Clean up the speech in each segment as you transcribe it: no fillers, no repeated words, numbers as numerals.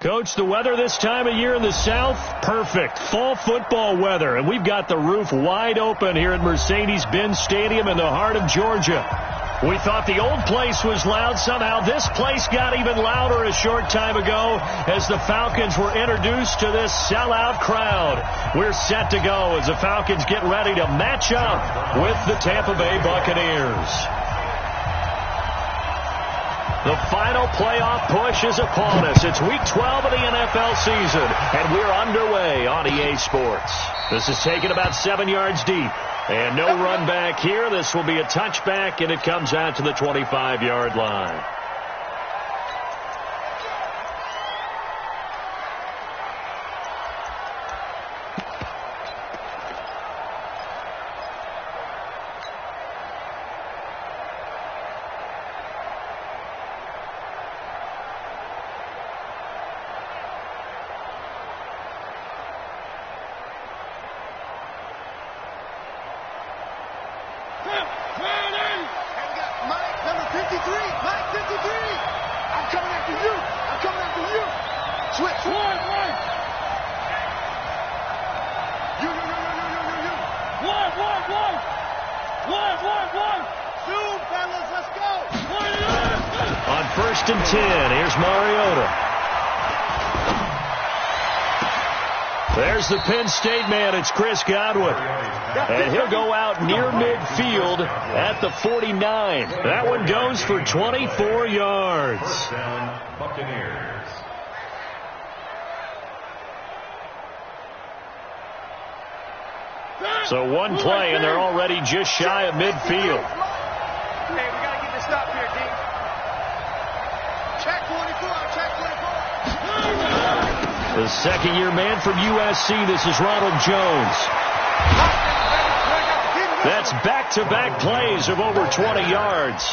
Coach, the weather this time of year in the South, perfect. Fall football weather, and we've got the roof wide open here at Mercedes-Benz Stadium in the heart of Georgia. We thought the old place was loud. Somehow this place got even louder a short time ago as the Falcons were introduced to this sellout crowd. We're set to go as the Falcons get ready to match up with the Tampa Bay Buccaneers. The final playoff push is upon us. It's Week 12 of the NFL season, and we're underway on EA Sports. This is taken about 7 yards deep, and no run back here. This will be a touchback, and it comes out to the 25-yard line. On 1st and 10, here's Mariota. There's the Penn State man. It's Chris Godwin. And he'll go out near midfield at the 49. That one goes for 24 yards. So one play, and they're already just shy of midfield. Hey, we got to get this stop here, D. Check 24, check 24. The second-year man from USC, this is Ronald Jones. That's back-to-back plays of over 20 yards.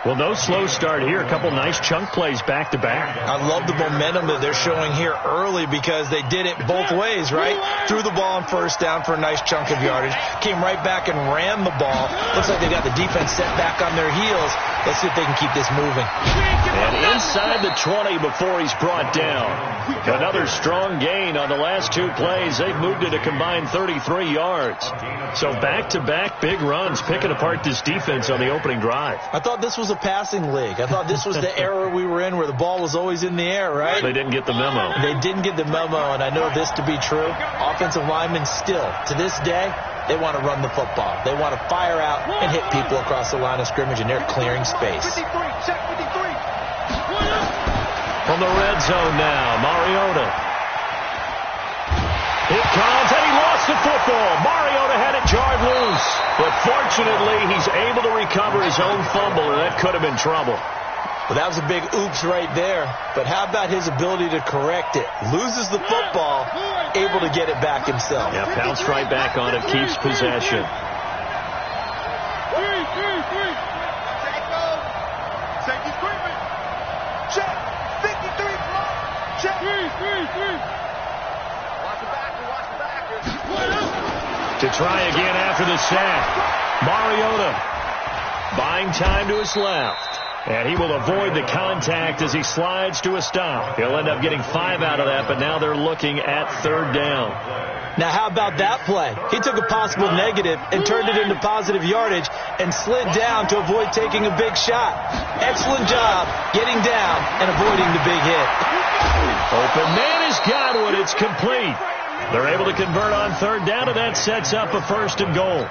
Well, no slow start here. A couple nice chunk plays back-to-back. I love the momentum that they're showing here early because they did it both ways, right? Threw the ball on first down for a nice chunk of yardage. Came right back and ran the ball. Looks like they got the defense set back on their heels. Let's see if they can keep this moving. And inside the 20 before he's brought down. Another strong gain on the last two plays. They've moved it a combined 33 yards. So back-to-back big runs, picking apart this defense on the opening drive. I thought this was a passing league. I thought this was the era we were in where the ball was always in the air, right? They didn't get the memo. They didn't get the memo, and I know this to be true. Offensive linemen still, to this day, they want to run the football. They want to fire out and hit people across the line of scrimmage, and they're clearing space. 53, check 53. From the red zone now, Mariota. It comes, and he lost the football. Mariota had it jarred loose. But fortunately, he's able to recover his own fumble, and that could have been trouble. Well, that was a big oops right there. But how about his ability to correct it? Loses the football, able to get it back himself. Yeah, pounced right back on it, keeps possession. Safety's creeping. Check. 53. Check. Watch the backer. Watch the backer. To try again after the sack. Mariota buying time to his left. And he will avoid the contact as he slides to a stop. He'll end up getting 5 out of that, but now they're looking at 3rd down. Now, how about that play? He took a possible negative and turned it into positive yardage and slid down to avoid taking a big shot. Excellent job getting down and avoiding the big hit. Open man is Godwin. It's complete. They're able to convert on 3rd down, and that sets up a 1st and goal.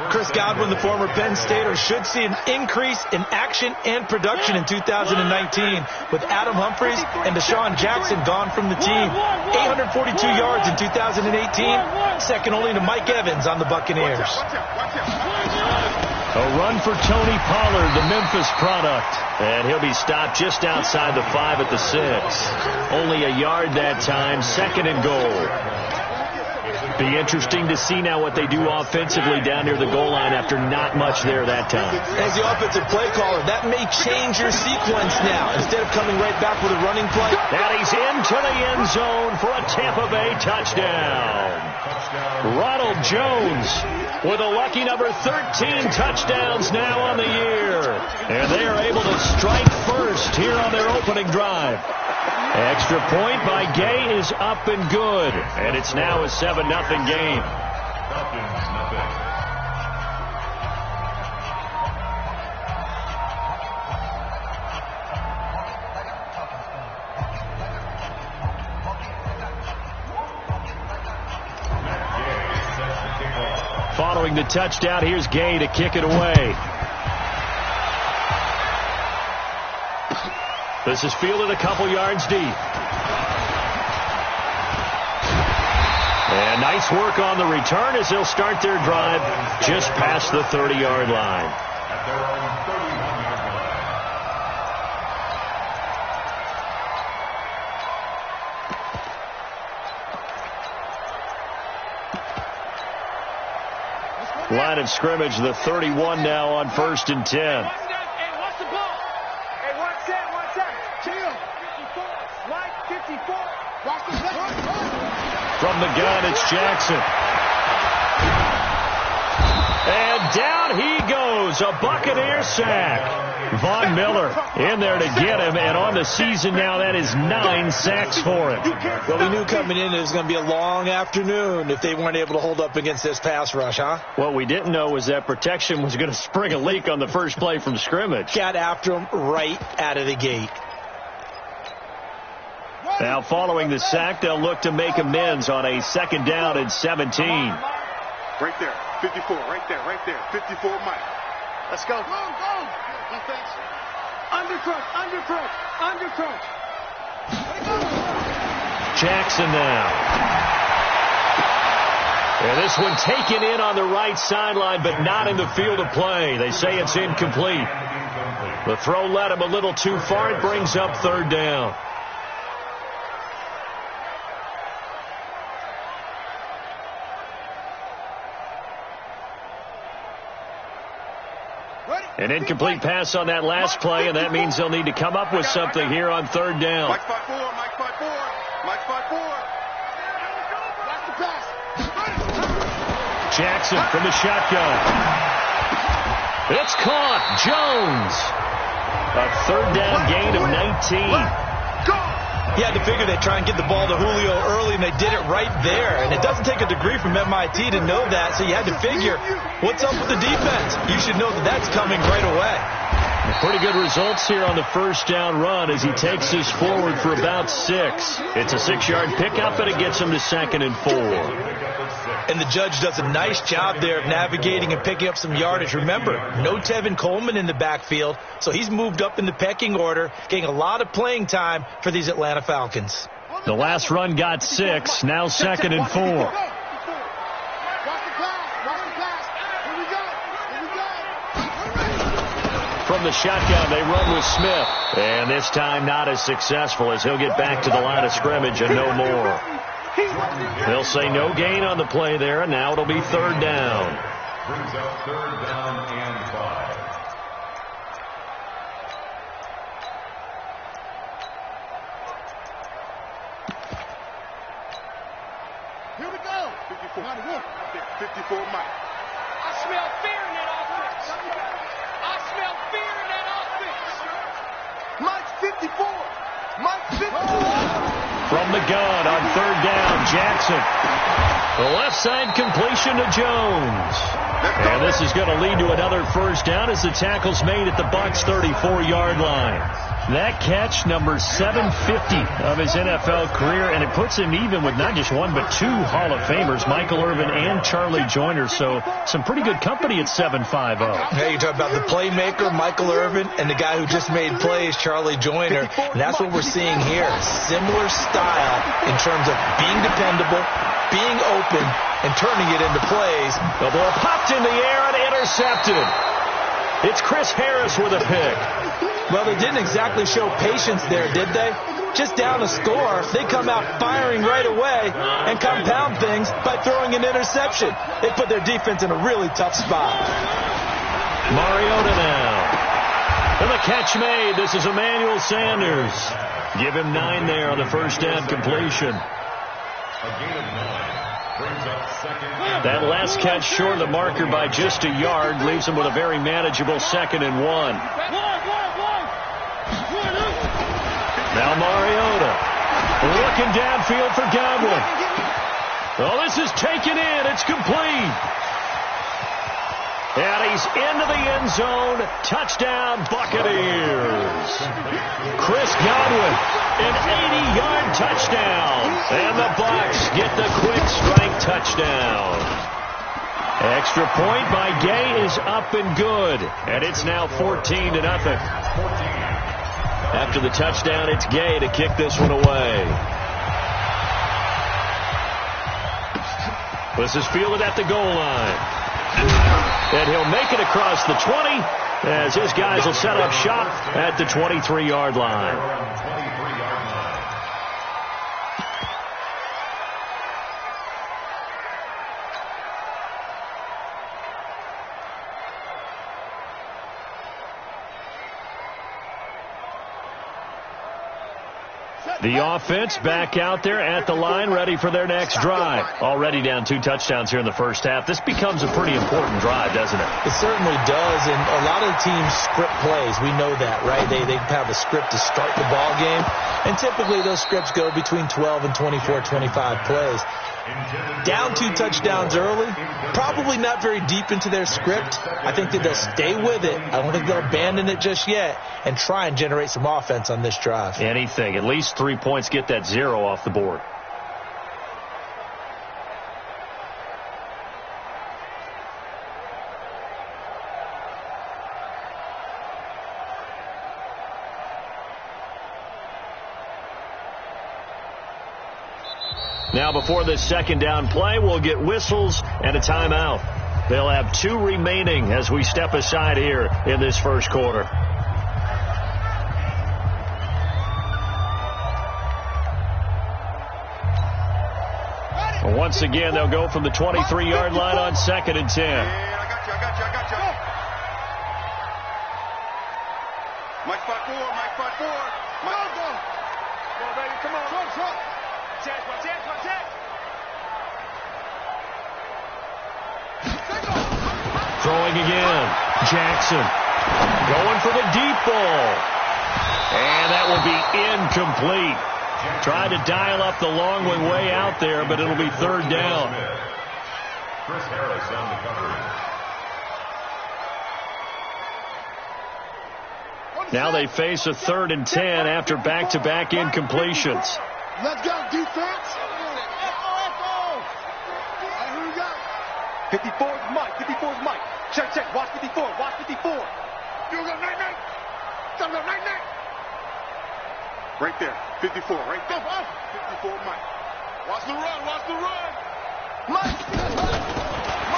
Chris Godwin, the former Penn Stater, should see an increase in action and production in 2019 with Adam Humphries and Deshaun Jackson gone from the team. 842 yards in 2018, second only to Mike Evans on the Buccaneers. A run for Tony Pollard, the Memphis product. And he'll be stopped just outside the 5 at the 6. Only a yard that time, 2nd and goal. Be interesting to see now what they do offensively down near the goal line after not much there that time. As the offensive play caller, that may change your sequence now. Instead of coming right back with a running play. And he's into the end zone for a Tampa Bay touchdown. Ronald Jones with a lucky number 13 touchdowns now on the year. And they are able to strike first here on their opening drive. Extra point by Gay is up and good. And it's now a 7-0 game. Following the touchdown, here's Gay to kick it away. This is fielded a couple yards deep. And nice work on the return as they'll start their drive just past the 30-yard line. Line of scrimmage, the 31 now on 1st and 10. From the gun, it's Jackson. And down he goes, a Buccaneer sack. Von Miller in there to get him, and on the season now, that is 9 sacks for him. Well, we knew coming in it was going to be a long afternoon if they weren't able to hold up against this pass rush, huh? What we didn't know was that protection was going to spring a leak on the first play from scrimmage. Got after him right out of the gate. Now following the sack, they'll look to make amends on a 2nd down and 17. Right there, 54, right there, 54, Mike. Let's go. Go. Defense. Undercrunch. Jackson now. And this one taken in on the right sideline, but not in the field of play. They say it's incomplete. The throw led him a little too far. It brings up 3rd down. An incomplete pass on that last play, and that means they'll need to come up with something here on 3rd down. Mike 5-4. Watch the pass. Jackson from the shotgun. It's caught. Jones. A 3rd down gain of 19. He had to figure they'd try and get the ball to Julio early, and they did it right there. And it doesn't take a degree from MIT to know that, so you had to figure, what's up with the defense? You should know that that's coming right away. Pretty good results here on the 1st down run as he takes this forward for about 6. It's a 6-yard pickup, and it gets him to 2nd and 4. And the judge does a nice job there of navigating and picking up some yardage. Remember, no Tevin Coleman in the backfield, so he's moved up in the pecking order, getting a lot of playing time for these Atlanta Falcons. The last run got 6, now 2nd and 4. From the shotgun, they run with Smith. And this time not as successful as he'll get back to the line of scrimmage and no more. They'll say no gain on the play there, and now it'll be 3rd down. Brings up 3rd down and 5. Here we go. 54, Mike. I smell fear in that offense. I smell fear in that offense. Mike 54. Mike 54. From the gun on 3rd down, Jackson. The left side completion to Jones. And this is going to lead to another 1st down as the tackle's made at the Bucs' 34-yard line. That catch, number 750 of his NFL career, and it puts him even with not just one but 2 Hall of Famers, Michael Irvin and Charlie Joyner. So some pretty good company at 750. Hey, you talk about the playmaker, Michael Irvin, and the guy who just made plays, Charlie Joyner. And that's what we're seeing here. Similar style in terms of being dependable, being open, and turning it into plays. The ball popped in the air and intercepted. It's Chris Harris with a pick. Well, they didn't exactly show patience there, did they? Just down a score, they come out firing right away and compound things by throwing an interception. They put their defense in a really tough spot. Mariota now. And the catch made. This is Emmanuel Sanders. Give him 9 there on the 1st down completion. A gain of 9. Brings up 2nd. That last catch short of the marker by just a yard leaves him with a very manageable 2nd and 1. Now Mariota. Looking downfield for Godwin. Oh, this is taken in. It's complete. And he's into the end zone. Touchdown, Buccaneers. Chris Godwin, an 80-yard touchdown. And the Bucs get the quick strike touchdown. Extra point by Gay is up and good. And it's now 14-0. After the touchdown, it's Gay to kick this one away. This is fielded at the goal line. And he'll make it across the 20 as his guys will set up shop at the 23-yard line. The offense back out there at the line, ready for their next drive. Already down 2 touchdowns here in the first half. This becomes a pretty important drive, doesn't it? It certainly does, and a lot of the teams script plays. We know that, right? They have a script to start the ball game, and typically those scripts go between 12 and 24, 25 plays. Down 2 touchdowns early, probably not very deep into their script. I think that they'll stay with it. I don't think they'll abandon it just yet and try and generate some offense on this drive. Anything. At least 3 points, get that 0 off the board. Now before this second down play, we'll get whistles and a timeout. They'll have 2 remaining as we step aside here in this first quarter. Once again, they'll go from the 23-yard line on 2nd and 10. I got you. Mike spot 4. Go, baby, come on. Trump. Throwing again. Jackson going for the deep ball. And that will be incomplete. Tried to dial up the long way out there, but it'll be 3rd down. Chris Harris on the coverage. Now they face a 3rd and 10 after back-to-back incompletions. Let's go, defense. Who we got? 54 is Mike. Check. Watch 54. You go, night. Right there. 54, right there. 54, Mike. Watch the run. Mike.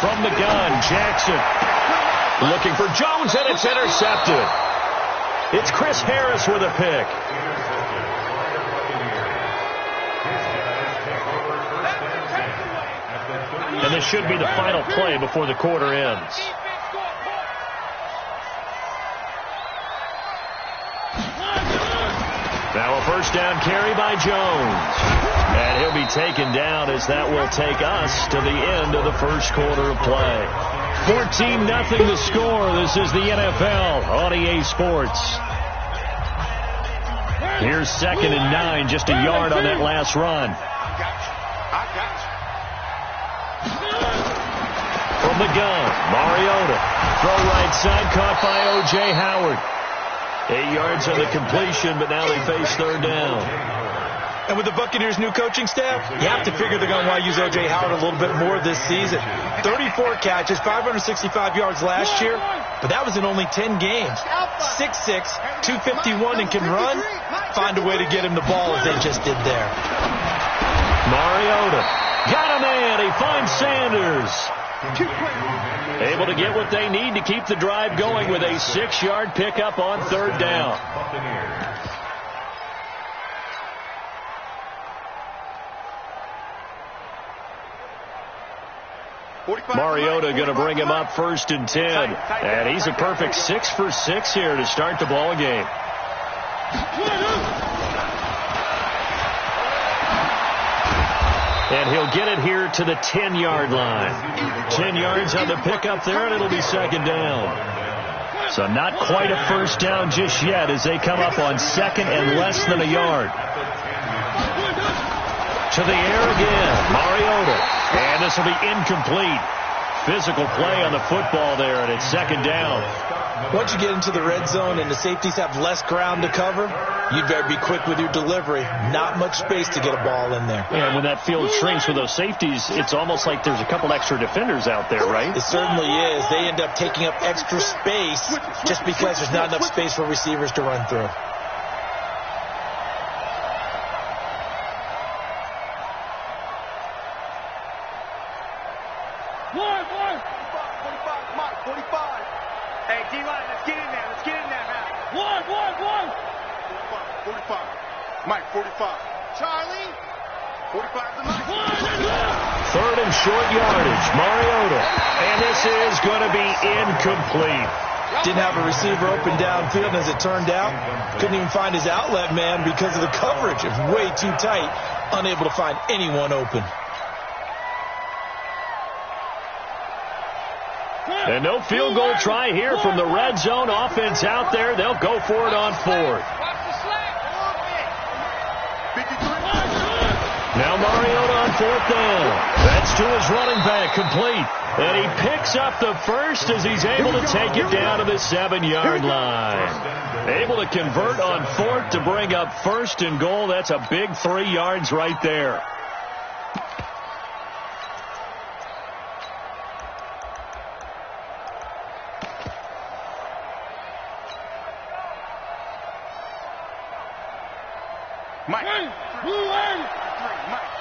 From the gun, Jackson. Looking for Jones, and it's intercepted. It's Chris Harris with a pick. And this should be the final play before the quarter ends. Now a first down carry by Jones. And he'll be taken down as that will take us to the end of the first quarter of play. 14-0 the score. This is the NFL on EA Sports. Here's 2nd and 9, just a yard on that last run. I got you. From the gun, Mariota. Throw right side, caught by O.J. Howard. 8 yards on the completion, but now they face 3rd down. And with the Buccaneers' new coaching staff, you have to figure they're going to want to use O.J. Howard a little bit more this season. 34 catches, 565 yards last year, but that was in only 10 games. 6'6", 251, and can run. Find a way to get him the ball as they just did there. Mariota got a man. He finds Sanders. Able to get what they need to keep the drive going with a 6-yard pickup on 3rd down. Mariota going to bring him up 1st and 10. And he's a perfect 6 for 6 here to start the ball game. And he'll get it here to the 10-yard line. 10 yards on the pickup there, and it'll be 2nd down. So not quite a first down just yet as they come up on 2nd and less than a yard. To the air again. Mariota. And this will be incomplete. Physical play on the football there, and it's second down. Once you get into the red zone and the safeties have less ground to cover, you'd better be quick with your delivery. Not much space to get a ball in there. Yeah, and when that field shrinks with those safeties, it's almost like there's a couple extra defenders out there, right? It certainly is. They end up taking up extra space just because there's not enough space for receivers to run through. Third and short yardage. Mariota. And this is going to be incomplete. Didn't have a receiver open downfield, and as it turned out, couldn't even find his outlet man because of the coverage. It was way too tight, unable to find anyone open. And no field goal try here from the red zone. Offense out there. They'll go for it on fourth. Now Mariota on fourth down. That's to his running back, complete. And he picks up the first as he's able to take it down to the 7-yard line. Able to convert on fourth to bring up first and goal. That's a big 3 yards right there.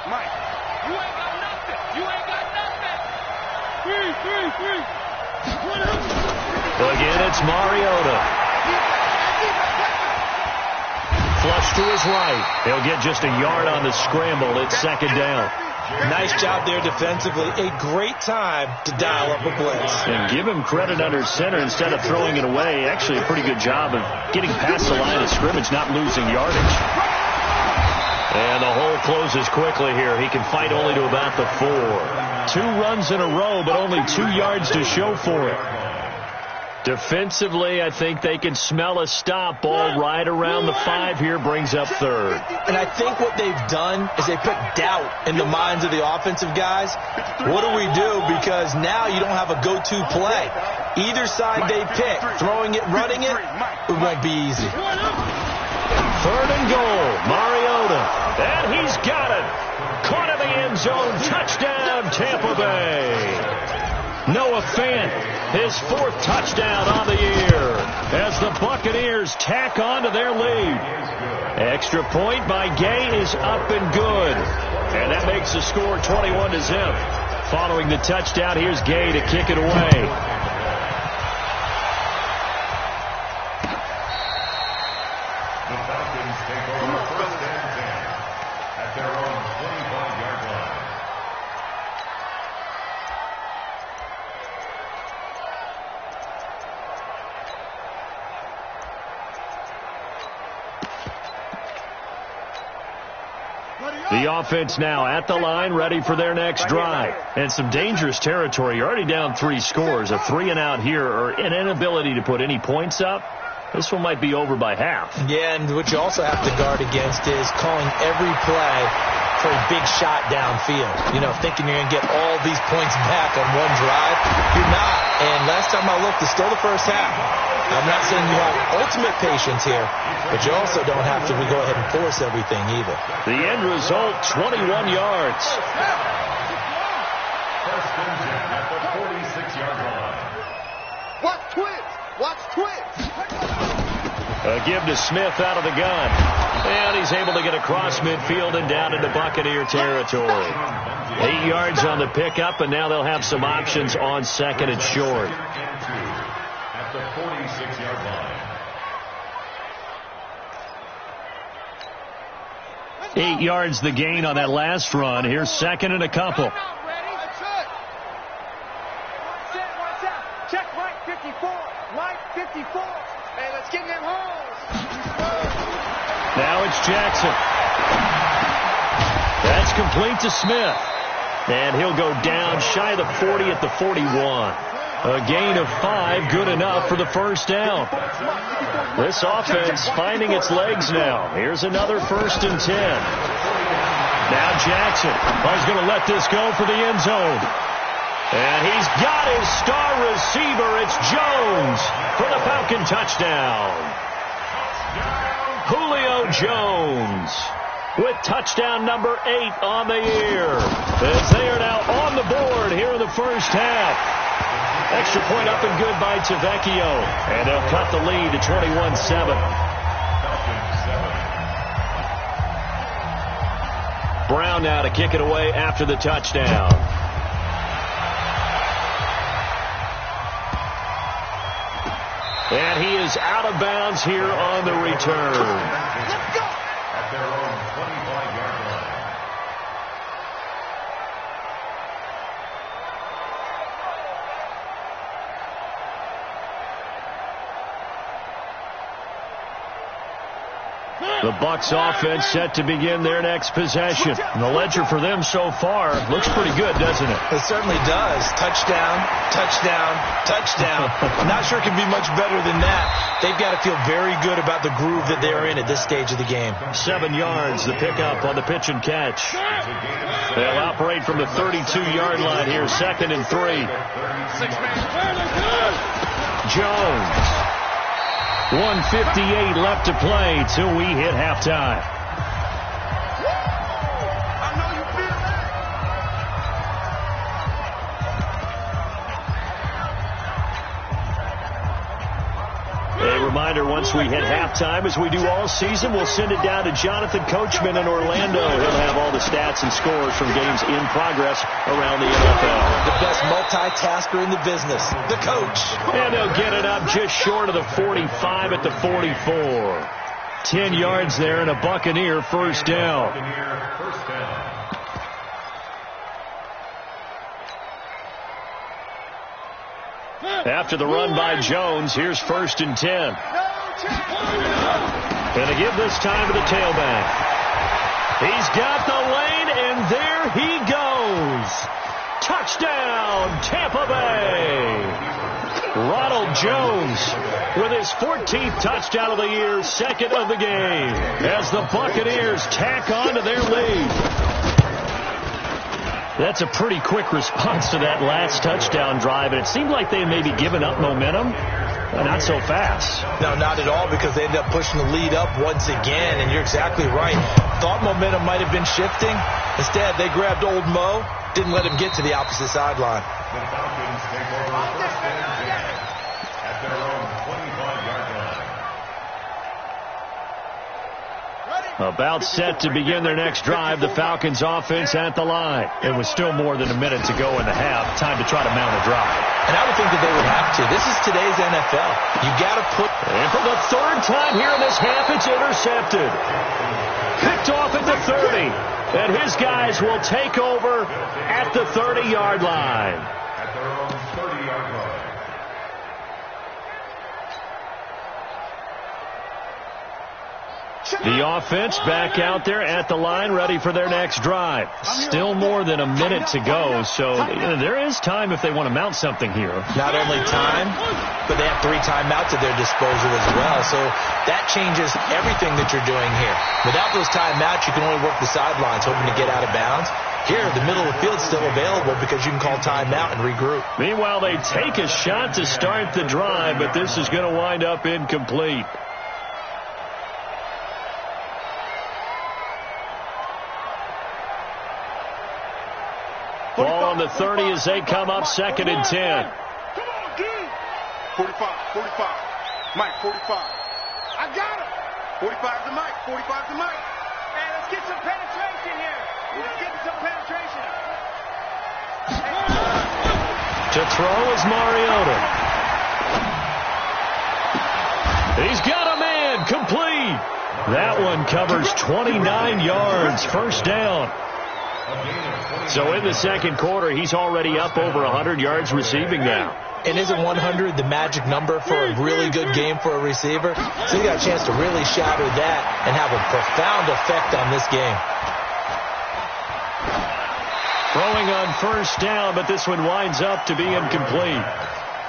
Mike. You ain't got nothing. You ain't got nothing. Three. Again, it's Mariota. Flush to his right. He'll get just a yard on the scramble. It's second down. Nice job there defensively. A great time to dial up a blitz. And give him credit under center instead of throwing it away. Actually, a pretty good job of getting past the line of scrimmage, not losing yardage. And the hole closes quickly here. He can fight only to about the 4. 2 runs in a row, but only 2 yards to show for it. Defensively, I think they can smell a stop. Ball right around the 5 here, brings up third. And I think what they've done is they put doubt in the minds of the offensive guys. What do we do? Because now you don't have a go-to play. Either side they pick, throwing it, running it, it won't be easy. Third and goal, Mariota. And he's got it. Caught in the end zone. Touchdown, Tampa Bay. Noah Fant, his 4th touchdown on the year as the Buccaneers tack on to their lead. Extra point by Gay is up and good. And that makes the score 21-0. Following the touchdown, here's Gay to kick it away. The offense now at the line, ready for their next drive. And some dangerous territory. You're already down 3 scores. A 3-and-out here, or an inability to put any points up. This one might be over by half. Yeah, and what you also have to guard against is calling every play for a big shot downfield. You know, thinking you're going to get all these points back on one drive. You're not. And last time I looked, it's still the first half. I'm not saying you have ultimate patience here, but you also don't have to go ahead and force everything either. The end result, 21 yards. First and 10 at the 46-yard line. Watch twins. A give to Smith out of the gun. And he's able to get across midfield and down into Buccaneer territory. 8 yards on the pickup, and now they'll have some options on second and short. At the 46-yard line. 8 yards the gain on that last run. Here's second and a couple. Check right 54. Right 54. Hey, let's get in them holes. Now it's Jackson. That's complete to Smith. And he'll go down shy of the 40 at the 41. A gain of 5, good enough for the first down. This offense finding its legs now. Here's another 1st and 10. Now Jackson. He's going to let this go for the end zone. And he's got his star receiver. It's Jones for the Falcon touchdown. Julio Jones with touchdown number 8 on the year. As they are now on the board here in the first half. Extra point up and good by Tavecchio. And they'll cut the lead to 21-7. Brown now to kick it away after the touchdown. And he is out of bounds here on the return. Let's go! At their own 25-yard line. The Bucs offense set to begin their next possession. And the ledger for them so far looks pretty good, doesn't it? It certainly does. Touchdown, touchdown, touchdown. I'm not sure it can be much better than that. They've got to feel very good about the groove that they're in at this stage of the game. 7 yards, the pickup on the pitch and catch. They'll operate from the 32-yard line here, 2nd and 3. Jones. 1:58 left to play till we hit halftime. A reminder, once we hit halftime, as we do all season, we'll send it down to Jonathan Coachman in Orlando. He'll have all the stats and scores from games in progress around the NFL. The best multitasker in the business, the coach. And they'll get it up just short of the 45 at the 44. 10 yards there and a Buccaneer first down. After the run by Jones, here's 1st and 10. Going to give this time to the tailback. He's got the lane, and there he goes. Touchdown, Tampa Bay. Ronald Jones with his 14th touchdown of the year, 2nd of the game, as the Buccaneers tack on to their lead. That's a pretty quick response to that last touchdown drive, and it seemed like they may be giving up momentum. Not so fast. No, not at all, because they ended up pushing the lead up once again, and you're exactly right. Thought momentum might have been shifting. Instead, they grabbed old Mo, didn't let him get to the opposite sideline. The Falcons take over 1st and 10 at their own 25-yard line. About set to begin their next drive, the Falcons offense at the line. It was still more than a minute to go in the half. Time to try to mount a drive. And I would think that they would have to. This is today's NFL. You got to put... And for the 3rd time here in this half, it's intercepted. Picked off at the 30. And his guys will take over at the 30-yard line. At their own 30-yard line. The offense back out there at the line, ready for their next drive. Still more than a minute to go, so there is time if they want to mount something here. Not only time, but they have 3 timeouts at their disposal as well, so that changes everything that you're doing here. Without those timeouts, you can only work the sidelines, hoping to get out of bounds. Here, the middle of the field is still available because you can call timeout and regroup. Meanwhile, they take a shot to start the drive, but this is going to wind up incomplete. Ball on the 30 as they come up, 2nd and 10. Come on, dude. 45, 45. Mike, 45. I got him. 45 to Mike, 45 to Mike. Man, let's get some penetration here. Let's get some penetration. To throw is Mariota. He's got a man, complete. That one covers 29 yards, first down. So in the 2nd quarter, he's already up over 100 yards receiving now. And isn't 100 the magic number for a really good game for a receiver? So you got a chance to really shatter that and have a profound effect on this game. Throwing on first down, but this one winds up to be incomplete.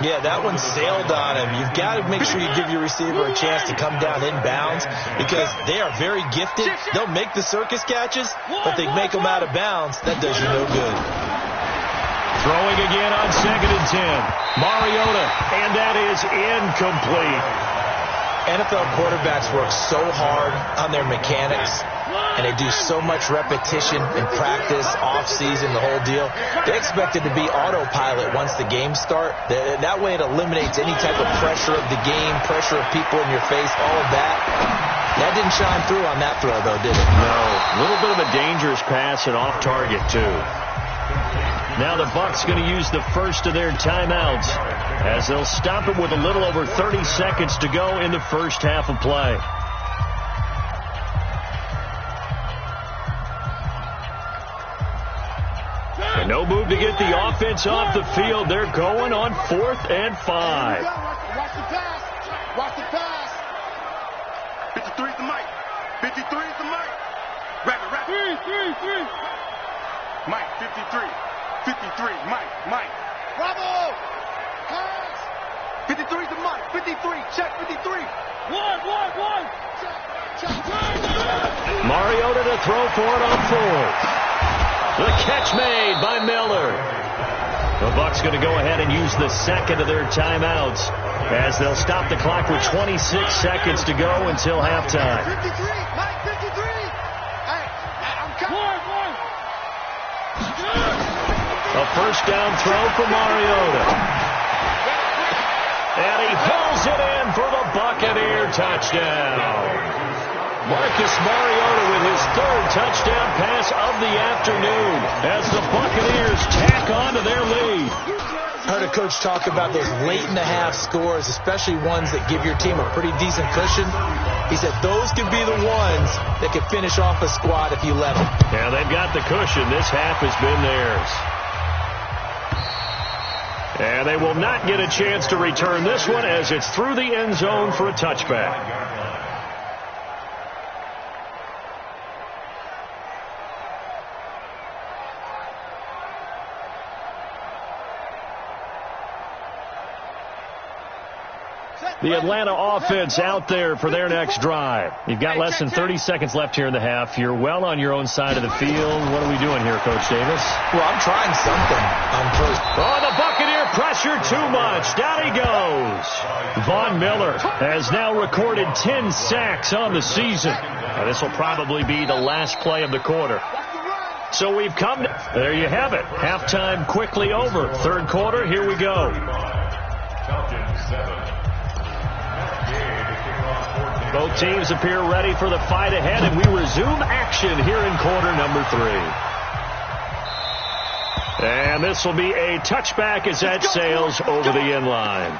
Yeah, that one sailed on him. You've got to make sure you give your receiver a chance to come down inbounds because they are very gifted. They'll make the circus catches, but they make them out of bounds. That does you no good. Throwing again on 2nd and 10. Mariota, and that is incomplete. NFL quarterbacks work so hard on their mechanics, and they do so much repetition in practice, off-season, the whole deal. They expect it to be autopilot once the games start. That way it eliminates any type of pressure of the game, pressure of people in your face, all of that. That didn't shine through on that throw, though, did it? No. A little bit of a dangerous pass and off target, too. Now the Bucs going to use the first of their timeouts as they'll stop it with a little over 30 seconds to go in the first half of play. And no move to get the offense off the field. They're going on 4th and 5. Watch the pass. Watch the pass. 53 is the mic. 53 is the mic. Rapid. 3. Mike, 53. 53, Mike. Bravo! Pass! 53 is the mic. 53, check 53. One. Check. Mariota to throw for it on 4th. The catch made by Miller. The Bucs going to go ahead and use the second of their timeouts as they'll stop the clock with 26 seconds to go until halftime. 53, Mike, 53. Hey, I'm coming. A first down throw for Mariota. And he pulls it in for the Buccaneer touchdown. Marcus Mariota with his 3rd touchdown pass of the afternoon as the Buccaneers tack on to their lead. I heard a coach talk about those late-in-the-half scores, especially ones that give your team a pretty decent cushion. He said those could be the ones that could finish off a squad if you let them. Yeah, they've got the cushion. This half has been theirs. And they will not get a chance to return this one as it's through the end zone for a touchback. The Atlanta offense out there for their next drive. You've got less than 30 seconds left here in the half. You're well on your own side of the field. What are we doing here, Coach Davis? Well, I'm trying something on first. Oh, the Buccaneer pressure too much. Down he goes. Von Miller has now recorded 10 sacks on the season. Now, this will probably be the last play of the quarter. So we've come to, there you have it. Halftime quickly over. 3rd quarter, here we go. Both teams appear ready for the fight ahead, and we resume action here in quarter number 3. And this will be a touchback as that sails over the end line.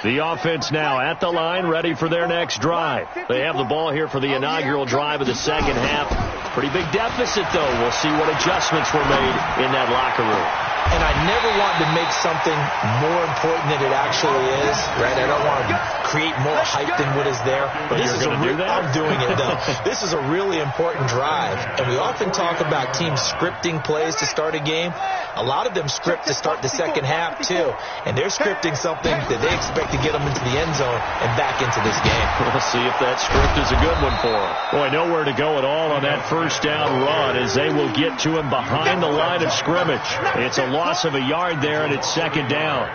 The offense now at the line, ready for their next drive. They have the ball here for the inaugural drive of the second half. Pretty big deficit, though. We'll see what adjustments were made in that locker room. And I never want to make something more important than it actually is, right? I don't want to create more hype than what is there. But you're going to do that? I'm doing it, though. This is a really important drive, and we often talk about teams scripting plays to start a game. A lot of them script to start the second half, too. And they're scripting something that they expect to get them into the end zone and back into this game. We'll see if that script is a good one for them. Boy, nowhere to go at all on that first down run as they will get to him behind the line of scrimmage. It's a loss of a yard there, and it's 2nd down.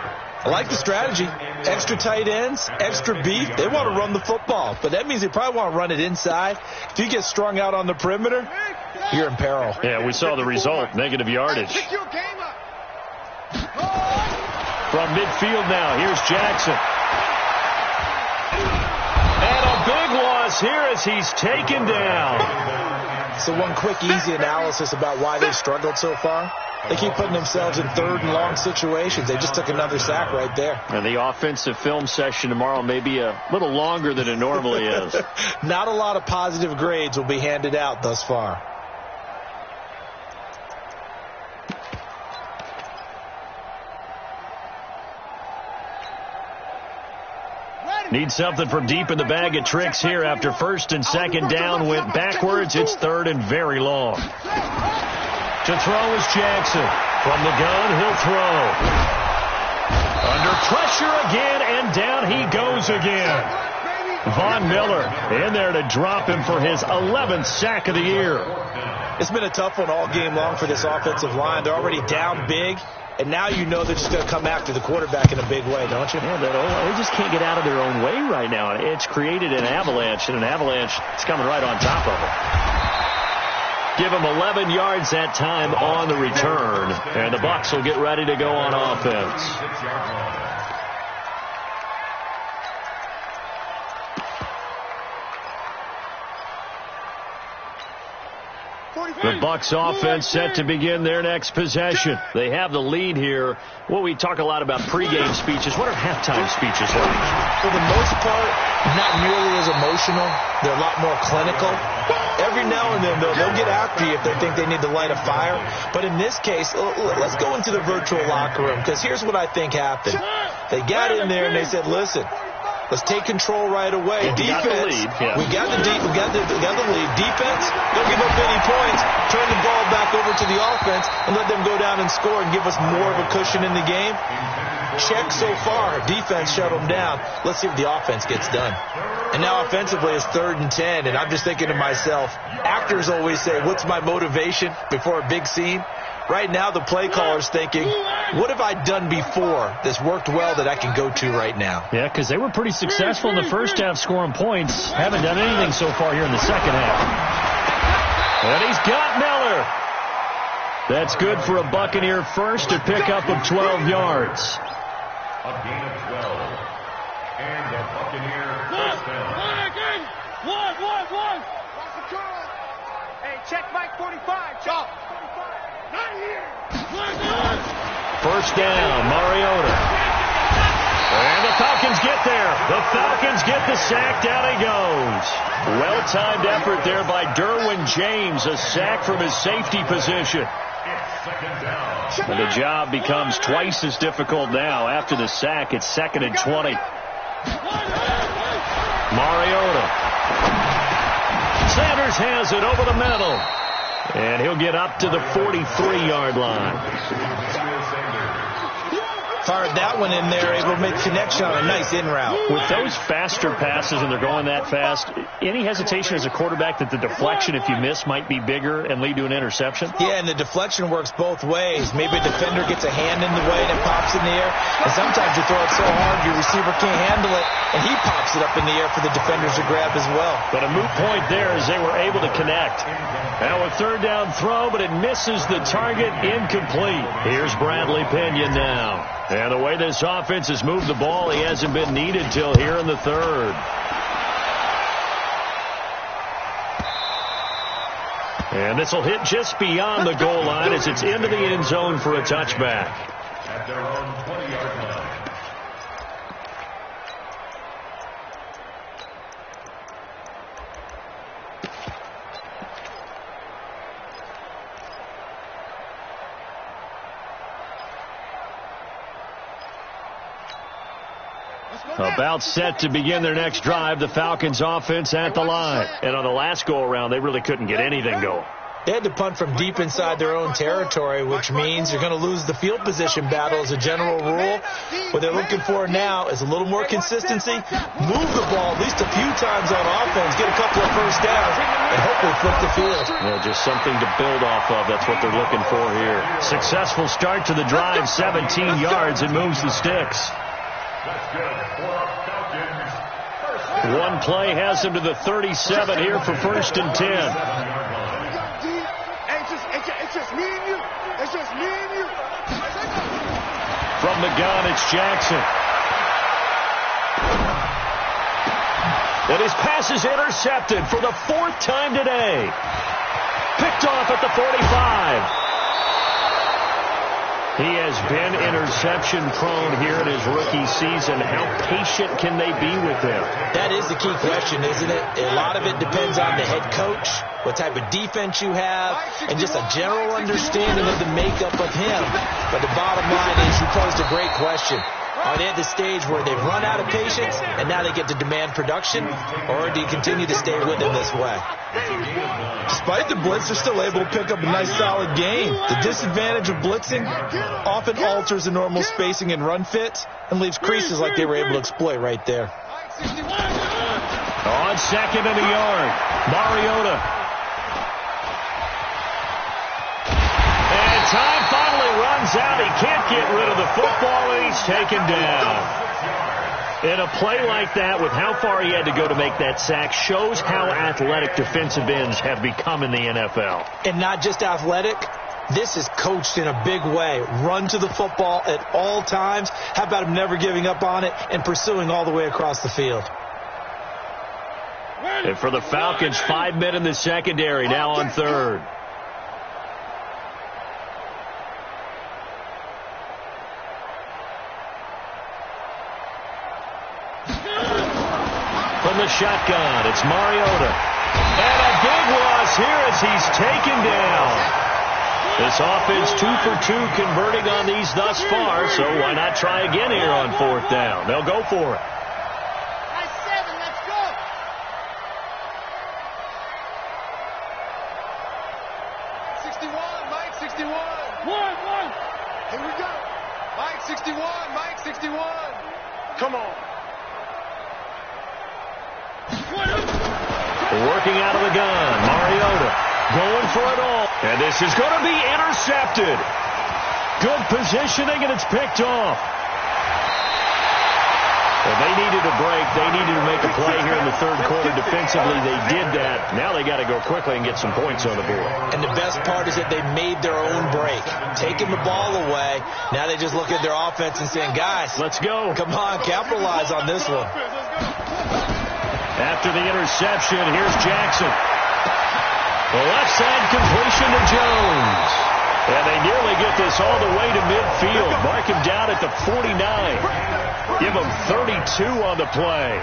I like the strategy. Extra tight ends, extra beef. They want to run the football, but that means they probably want to run it inside. If you get strung out on the perimeter, you're in peril. Yeah, we saw the result, negative yardage. From midfield now, here's Jackson. And a big loss here as he's taken down. So one quick, easy analysis about why they've struggled so far. They keep putting themselves in 3rd and long situations. They just took another sack right there. And the offensive film session tomorrow may be a little longer than it normally is. Not a lot of positive grades will be handed out thus far. Need something from deep in the bag of tricks here after first and second down went backwards. It's third and very long. To throw is Jackson. From the gun, he'll throw. Under pressure again, and down he goes again. Von Miller in there to drop him for his 11th sack of the year. It's been a tough one all game long for this offensive line. They're already down big, and now you know they're just going to come after the quarterback in a big way, don't you? Yeah, they just can't get out of their own way right now. It's created an avalanche, and an avalanche is coming right on top of it. Give them 11 yards that time on the return, and the Bucs will get ready to go on offense. The Bucs offense set to begin their next possession. They have the lead here. Well, we talk a lot about pregame speeches. What are halftime speeches like? For the most part, not nearly as emotional. They're a lot more clinical. Every now and then, though, they'll get after you if they think they need to light a fire. But in this case, let's go into the virtual locker room, because here's what I think happened. They got in there and they said, listen, let's take control right away. Defense, we got the lead. Defense, don't give up any points. Turn the ball back over to the offense and let them go down and score and give us more of a cushion in the game. Check so far. Defense shut them down. Let's see what the offense gets done. And now offensively it's 3rd and 10, and I'm just thinking to myself, actors always say, what's my motivation before a big scene? Right now, the play caller's thinking, what have I done before that's worked well that I can go to right now? Yeah, because they were pretty successful in the first half scoring points. Haven't done anything so far here in the second half. And he's got Miller. That's good for a Buccaneer first to pick up of 12 yards. A gain of 12. And the Buccaneer first down. One. Hey, check Mike 45. Check. Not here. First down, Mariota. And the Falcons get there. The Falcons get the sack. Down he goes. Well-timed effort there by Derwin James. A sack from his safety position. And the job becomes twice as difficult now. After the sack, it's 2nd and 20. Mariota. Sanders has it over the middle. And he'll get up to the 43-yard line. Fired that one in there, able to make connection on a nice in route. With those faster passes, and they're going that fast, any hesitation as a quarterback that the deflection, if you miss, might be bigger and lead to an interception? Yeah, and the deflection works both ways. Maybe a defender gets a hand in the way and it pops in the air. And sometimes you throw it so hard your receiver can't handle it, and he pops it up in the air for the defenders to grab as well. But a moot point there as they were able to connect. Now a 3rd down throw, but it misses the target, incomplete. Here's Bradley Pinion now. And the way this offense has moved the ball, he hasn't been needed till here in the 3rd. And this will hit just beyond the goal line as it's into the end zone for a touchback. At their own 20-yard line. About set to begin their next drive, the Falcons offense at the line. And on the last go-around, they really couldn't get anything going. They had to punt from deep inside their own territory, which means you're going to lose the field position battle as a general rule. What they're looking for now is a little more consistency, move the ball at least a few times on offense, get a couple of first downs, and hopefully flip the field. Yeah, just something to build off of. That's what they're looking for here. Successful start to the drive, 17 yards, and moves the sticks. That's good for our Falcons. One play has them to the 37 here for 1st and 10. It's just me and you. It's just me and you. From the gun, it's Jackson. And his pass is intercepted for the 4th time today. Picked off at the 45. He has been interception-prone here in his rookie season. How patient can they be with him? That is the key question, isn't it? A lot of it depends on the head coach, what type of defense you have, and just a general understanding of the makeup of him. But the bottom line is you posed a great question. Are they at the stage where they've run out of patience and now they get to demand production, or do you continue to stay with them this way? Despite the blitz, they're still able to pick up a nice solid game. The disadvantage of blitzing often alters the normal spacing and run fits and leaves creases like they were able to exploit right there. On second and a yard, Mariota. And time finally runs out. He can't get rid of the football, and he's taken down. In a play like that, with how far he had to go to make that sack, shows how athletic defensive ends have become in the NFL. And not just athletic. This is coached in a big way. Run to the football at all times. How about him never giving up on it and pursuing all the way across the field? And for the Falcons, 5 men in the secondary, now on third. From the shotgun, it's Mariota. And a big loss here as he's taken down. This offense 2 for 2 converting on these thus far, so why not try again here on fourth down? They'll go for it. Nice 7, let's go. Mike 61. One. Here we go. Mike 61. Come on. Working out of the gun, Mariota going for it all. And this is going to be intercepted. Good positioning, and it's picked off. Well, they needed a break. They needed to make a play here in the third quarter defensively. They did that. Now they got to go quickly and get some points on the board. And the best part is that they made their own break. Taking the ball away, now they just look at their offense and saying, guys, let's go. Come on, capitalize on this one. After the interception, here's Jackson. The left side completion to Jones. And they nearly get this all the way to midfield. Mark him down at the 49. Give him 32 on the play.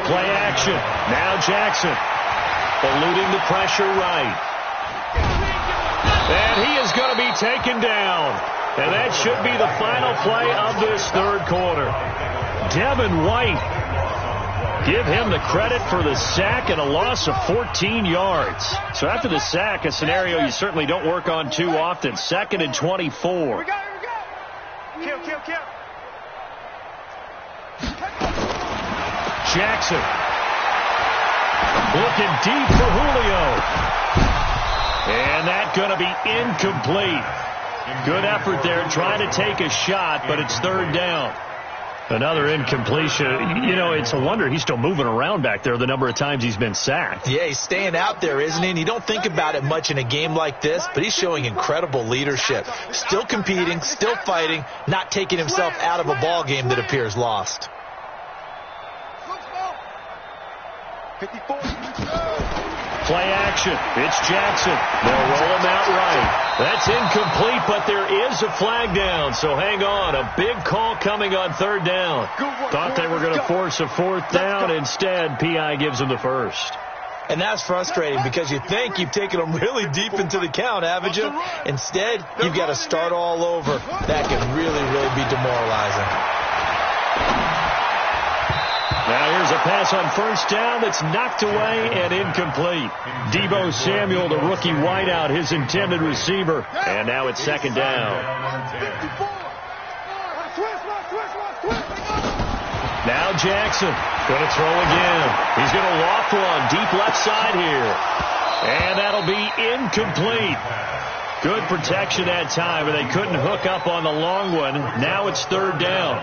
Play action. Now Jackson. Eluding the pressure right. And he is going to be taken down. And that should be the final play of this third quarter. Devin White. Give him the credit for the sack and a loss of 14 yards. So after the sack, a scenario you certainly don't work on too often. 2nd and 24. Here we go. Kill. Jackson. Looking deep for Julio. And that's going to be incomplete. Good effort there trying to take a shot, but it's third down. Another incompletion. You know, it's a wonder he's still moving around back there the number of times he's been sacked. Yeah, he's staying out there, isn't he? And you don't think about it much in a game like this, but he's showing incredible leadership. Still competing, still fighting, not taking himself out of a ball game that appears lost. 54. Play action. It's Jackson. They'll roll him out right. That's incomplete, but there is a flag down. So hang on. A big call coming on third down. Thought they were going to force a fourth down. Instead, P.I. gives them the first. And that's frustrating because you think you've taken them really deep into the count, haven't you? Instead, you've got to start all over. That can really, really be demoralizing. Now here's a pass on first down that's knocked away and incomplete. Deebo Samuel, the rookie wideout, his intended receiver. And now it's second down. Now Jackson going to throw again. He's going to loft one deep left side here. And that'll be incomplete. Good protection that time, but they couldn't hook up on the long one. Now it's third down.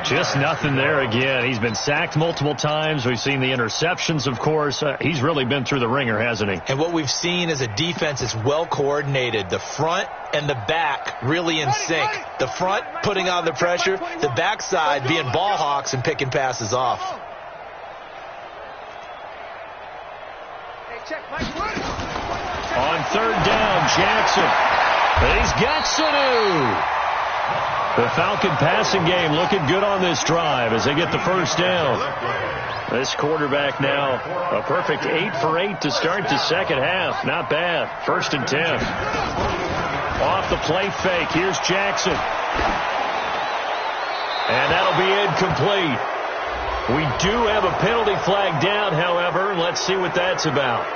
Just nothing there again. He's been sacked multiple times. We've seen the interceptions, of course. He's really been through the ringer, hasn't he? And what we've seen is a defense that's well coordinated. The front and the back really in sync. The front putting on the pressure, the backside being ball hawks and picking passes off. On third down, Jackson. He's got Sanu. The Falcon passing game looking good on this drive as they get the first down. This quarterback now a perfect 8 for 8 to start the second half. Not bad. 1st and 10. Off the play fake, here's Jackson. And that'll be incomplete. We do have a penalty flag down, however. Let's see what that's about.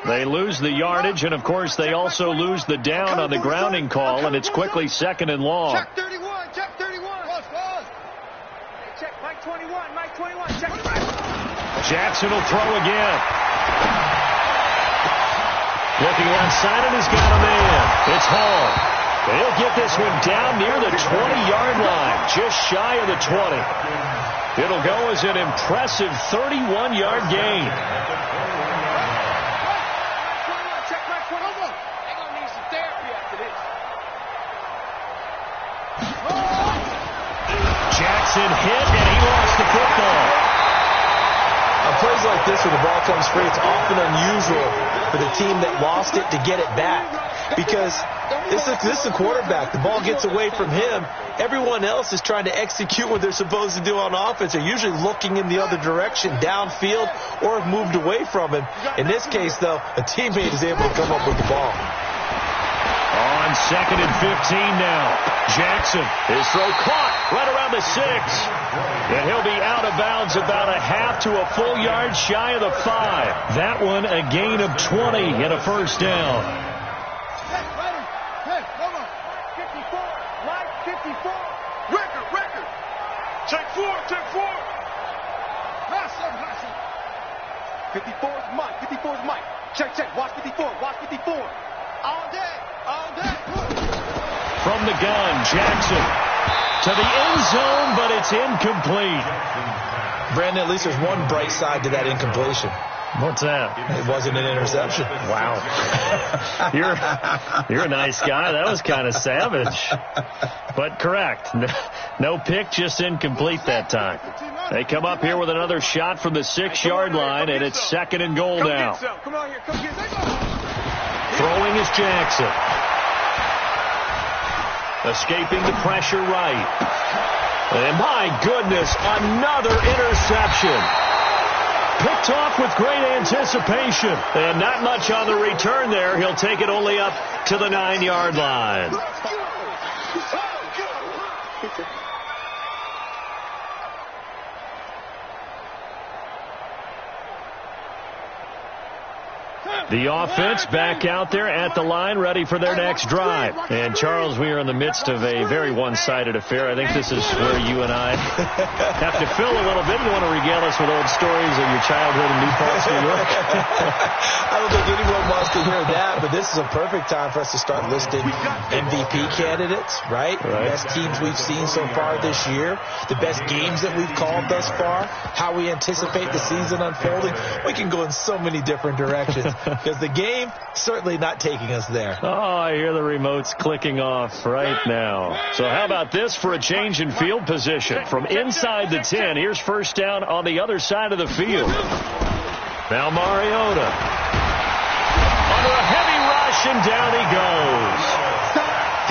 They lose the yardage, and, of course, they also lose the down on the grounding call, and it's quickly 2nd and long. Check 31, check 31. Check Mike 21, Mike 21, check. Jackson will throw again. Looking onside, and he's got a man. It's Hall. He'll get this one down near the 20-yard line, just shy of the 20. It'll go as an impressive 31-yard gain. Jackson hit, and he lost the football. On plays like this, when the ball comes free, it's often unusual for the team that lost it to get it back. Because this is a quarterback. The ball gets away from him. Everyone else is trying to execute what they're supposed to do on offense. They're usually looking in the other direction, downfield, or have moved away from him. In this case, though, a teammate is able to come up with the ball. On 2nd and 15 now. Jackson, his throw caught right around the 6. And he'll be out of bounds about a half to a full yard shy of the 5. That one a gain of 20 and a first down. Hey, come on. 54, Mike 54. Record. Take 4. 54 is Mike. 54 is Mike. Check. Watch 54. All day. From the gun, Jackson to the end zone, but it's incomplete. Brandon, at least there's one bright side to that incompletion. What's that? It wasn't an interception. Wow. You're a nice guy. That was kind of savage. But correct. No pick, just incomplete that time. They come up here with another shot from the 6-yard line, and it's 2nd and goal now. Come on here, come get some. Throwing is Jackson. Escaping the pressure right. And my goodness, another interception. Picked off with great anticipation. And not much on the return there. He'll take it only up to the 9-yard line. The offense back out there at the line, ready for their next drive. And, Charles, we are in the midst of a very one-sided affair. I think this is where you and I have to fill a little bit. You want to regale us with old stories of your childhood in New Paltz, New York? I don't think anyone wants to hear that, but this is a perfect time for us to start listing MVP candidates, right? The best teams we've seen so far this year, the best games that we've called thus far, how we anticipate the season unfolding. We can go in so many different directions. Because the game, certainly not taking us there. Oh, I hear the remotes clicking off right now. So how about this for a change in field position? From inside the 10, here's first down on the other side of the field. Now Mariota. Under a heavy rush, and down he goes.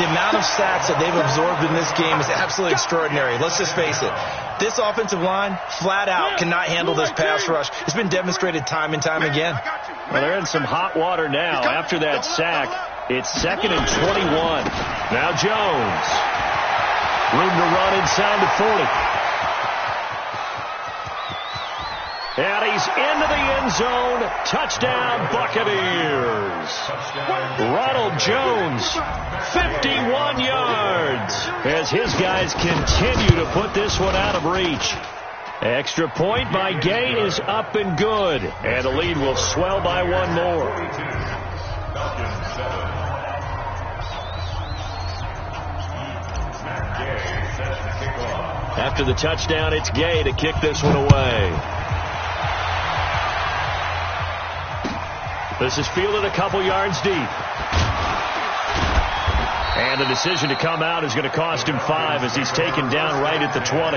The amount of sacks that they've absorbed in this game is absolutely extraordinary. Let's just face it. This offensive line, flat out, cannot handle this pass rush. It's been demonstrated time and time again. Well, they're in some hot water now. After that sack, it's 2nd and 21. Now Jones. Room to run inside the 40. And he's into the end zone. Touchdown, Buccaneers. Ronald Jones, 51 yards, as his guys continue to put this one out of reach. Extra point by Gay is up and good, and the lead will swell by one more. After the touchdown, it's Gay to kick this one away. This is fielded a couple yards deep. And the decision to come out is going to cost him 5 as he's taken down right at the 20.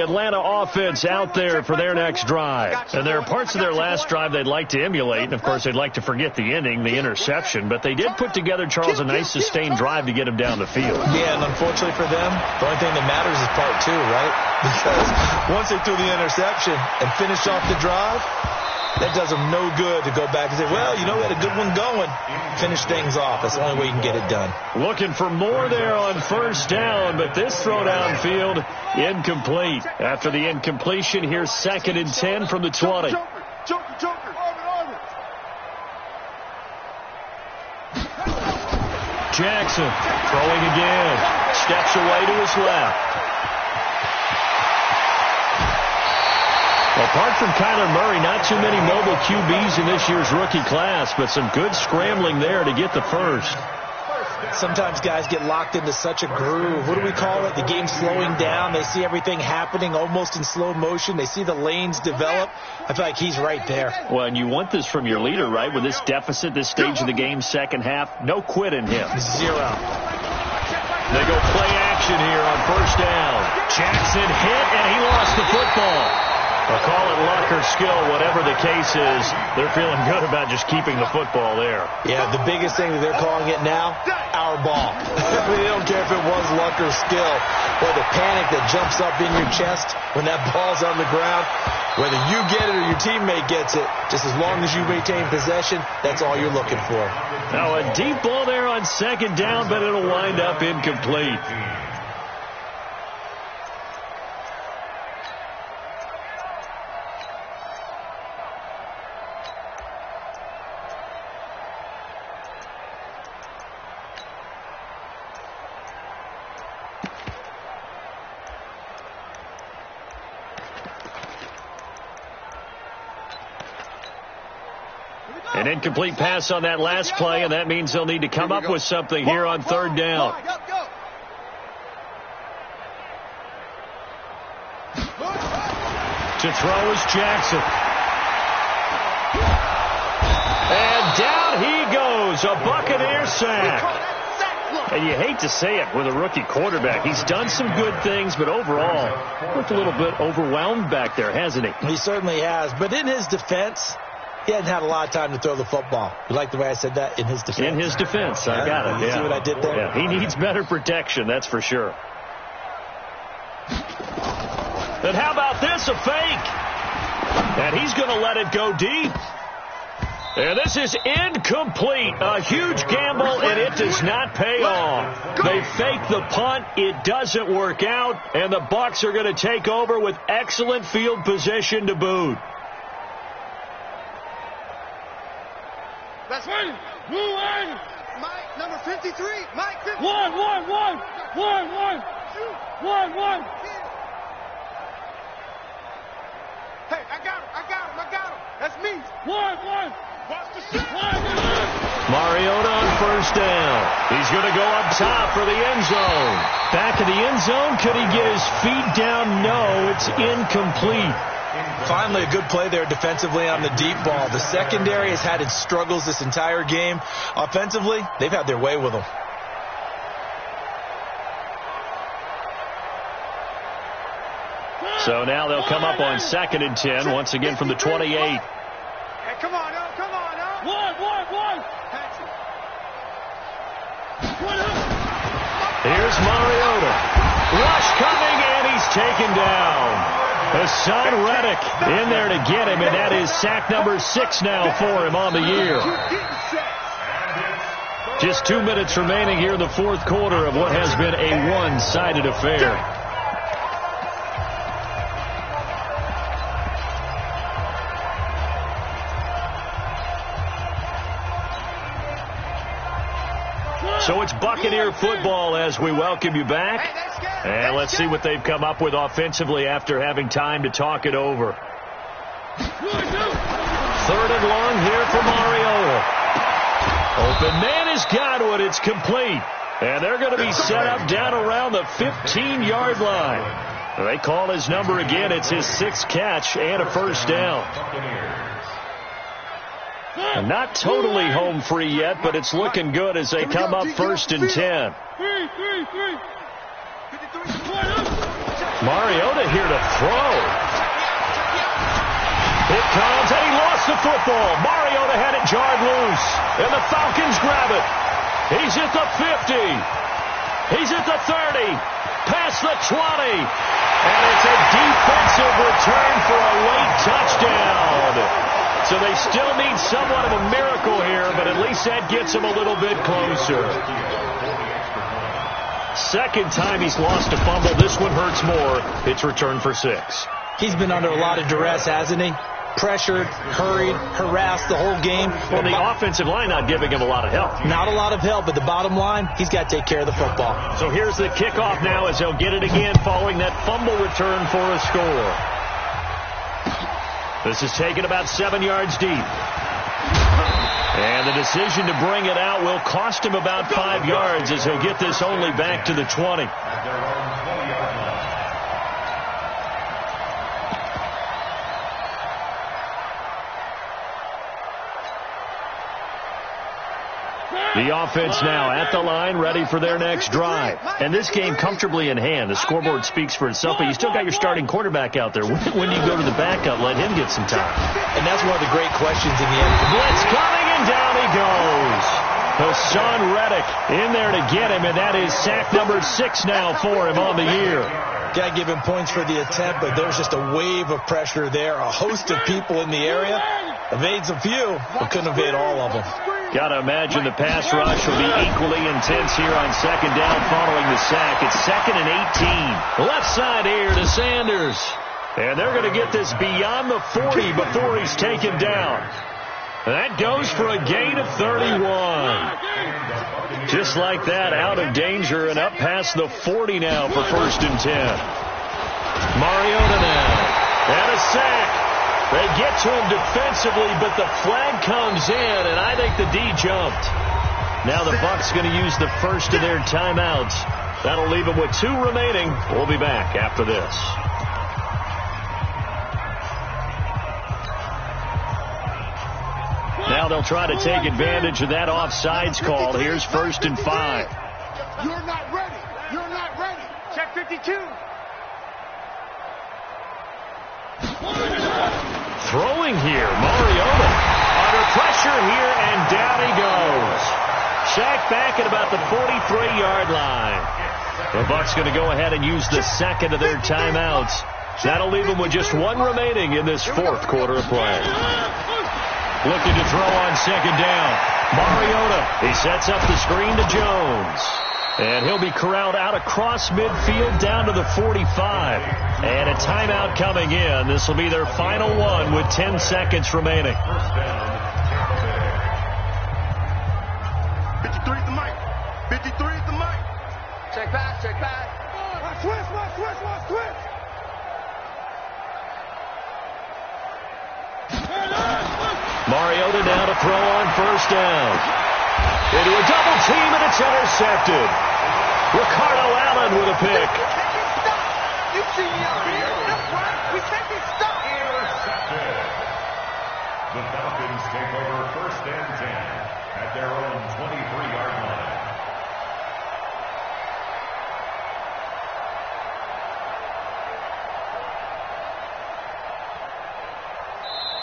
Atlanta offense out there for their next drive. And there are parts of their last drive they'd like to emulate, and, of course, they'd like to forget the ending, the interception. But they did put together, Charles, a nice sustained drive to get him down the field. Yeah, and unfortunately for them, the only thing that matters is part two, right? Because once they threw the interception and finished off the drive, that does them no good to go back and say, well, you know, we had a good one going. Finish things off. That's the only way you can get it done. Looking for more there on first down, but this throw downfield, incomplete. After the incompletion, here's 2nd and 10 from the 20. Jackson throwing again. Steps away to his left. Apart from Kyler Murray, not too many mobile QBs in this year's rookie class, but some good scrambling there to get the first. Sometimes guys get locked into such a groove. What do we call it? The game's slowing down. They see everything happening almost in slow motion. They see the lanes develop. I feel like he's right there. Well, and you want this from your leader, right? With this deficit, this stage of the game, second half, no quit in him. Zero. They go play action here on first down. Jackson hit, and he lost the football. They'll call it luck or skill, whatever the case is. They're feeling good about just keeping the football there. Yeah, the biggest thing that they're calling it now, our ball. They don't care if it was luck or skill. Or the panic that jumps up in your chest when that ball's on the ground. Whether you get it or your teammate gets it, just as long as you maintain possession, that's all you're looking for. Now a deep ball there on second down, but it'll wind up incomplete. An incomplete pass on that last play, and that means they'll need to come up with something here on third down. To throw is Jackson. And down he goes, a Buccaneer sack. And you hate to say it with a rookie quarterback. He's done some good things, but overall, looked a little bit overwhelmed back there, hasn't he? He certainly has, but in his defense, he hasn't had a lot of time to throw the football. You like the way I said that? In his defense. In his defense. I got it. You yeah. see what I did there? Yeah. He needs better protection, that's for sure. And how about this? A fake. And he's going to let it go deep. And this is incomplete. A huge gamble, and it does not pay off. They fake the punt. It doesn't work out. And the Bucs are going to take over with excellent field position to boot. That's right. Blue line. Mike, number 53. Mike, 53. One. Hey, I got him. That's me. One. Watch the shot. Mariota on first down. He's going to go up top for the end zone. Back in the end zone. Could he get his feet down? No, it's incomplete. Finally, a good play there defensively on the deep ball. The secondary has had its struggles this entire game. Offensively, they've had their way with them. So now they'll come up on 2nd and 10, once again from the 28. Hey, come on, now. One. Here's Mariota. Rush coming, and he's taken down. Hassan Reddick in there to get him, and that is sack number 6 now for him on the year. Just 2 minutes remaining here in the fourth quarter of what has been a one-sided affair. So it's Buccaneer football as we welcome you back. And let's see what they've come up with offensively after having time to talk it over. 3rd and long here for Mariota. Open man is Godwin. It's complete. And they're going to be set up down around the 15-yard line. They call his number again. It's his 6th catch and a first down. Not totally home free yet, but it's looking good as they come up 1st and 10. Mariota here to throw. It comes, and he lost the football. Mariota had it jarred loose, and the Falcons grab it. He's at the 50. He's at the 30. Past the 20. And it's a defensive return for a late touchdown. So they still need somewhat of a miracle here, but at least that gets them a little bit closer. Second time he's lost a fumble. This one hurts more. It's returned for 6. He's been under a lot of duress, hasn't he? Pressured, hurried, harassed the whole game. Well, the offensive line not giving him a lot of help. Not a lot of help, but the bottom line, he's got to take care of the football. So here's the kickoff now as they'll get it again following that fumble return for a score. This is taken about 7 yards deep. And the decision to bring it out will cost him about 5 yards as he'll get this only back to the 20. The offense now at the line, ready for their next drive. And this game comfortably in hand. The scoreboard speaks for itself, but you still got your starting quarterback out there. When do you go to the backup, let him get some time? And that's one of the great questions in the end. Blitz coming, and down he goes. Hassan Reddick in there to get him, and that is sack number 6 now for him on the year. Got to give him points for the attempt, but there's just a wave of pressure there. A host of people in the area. Evades a few, but couldn't evade all of them. Got to imagine the pass rush will be equally intense here on second down following the sack. It's 2nd and 18. Left side here to Sanders. And they're going to get this beyond the 40 before he's taken down. That goes for a gain of 31. Just like that, out of danger and up past the 40 now for 1st and 10. Mariota now. And a sack. They get to him defensively, but the flag comes in, and I think the D jumped. Now the Bucs going to use the first of their timeouts. That'll leave them with 2 remaining. We'll be back after this. Now they'll try to take advantage of that offsides call. Here's 1st and 5. You're not ready. You're not ready. Check 52. Throwing here, Mariota under pressure here, and down he goes. Sacked back at about the 43-yard line. The Bucs going to go ahead and use the second of their timeouts. That'll leave them with just 1 remaining in this 4th quarter of play. Looking to throw on second down. Mariota, he sets up the screen to Jones. And he'll be corralled out across midfield down to the 45. And a timeout coming in. This will be their final one with 10 seconds remaining. 53 is the mic. 53 is the mic. Check back, check back. Twist. Mariota now to throw on 1st down. Into a double team, and it's intercepted. Ricardo Allen with a pick. You see me out here. That's right. We can't be stuck. Intercepted. The Falcons take over 1st and 10 at their own 23-yard line.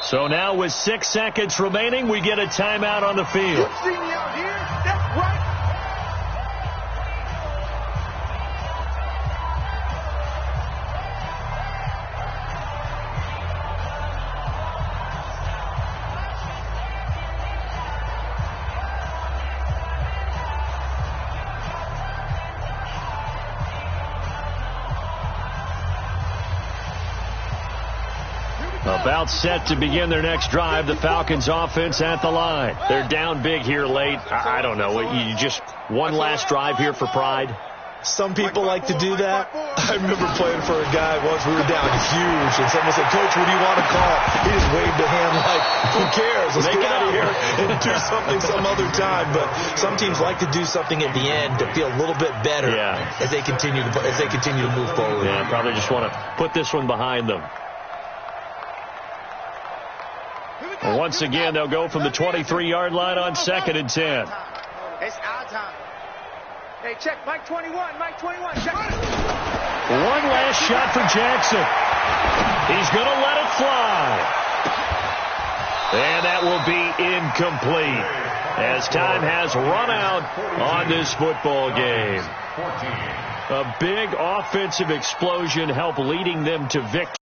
So now with 6 seconds remaining, we get a timeout on the field. You see me out here. That's right. About set to begin their next drive. The Falcons offense at the line. They're down big here late. I don't know. You just one last drive here for pride. Some people like to do that. I remember playing for a guy once. We were down huge, and someone said, "Coach, what do you want to call?" He just waved a hand like, "Who cares? Let's get out of here and do something some other time." But some teams like to do something at the end to feel a little bit better as they continue to move forward. Yeah, probably just want to put this one behind them. Once again, they'll go from the 23-yard line on 2nd and 10. It's our time. Hey, check Mike 21. Mike 21. Check. One last shot for Jackson. He's going to let it fly. And that will be incomplete as time has run out on this football game. A big offensive explosion helped leading them to victory.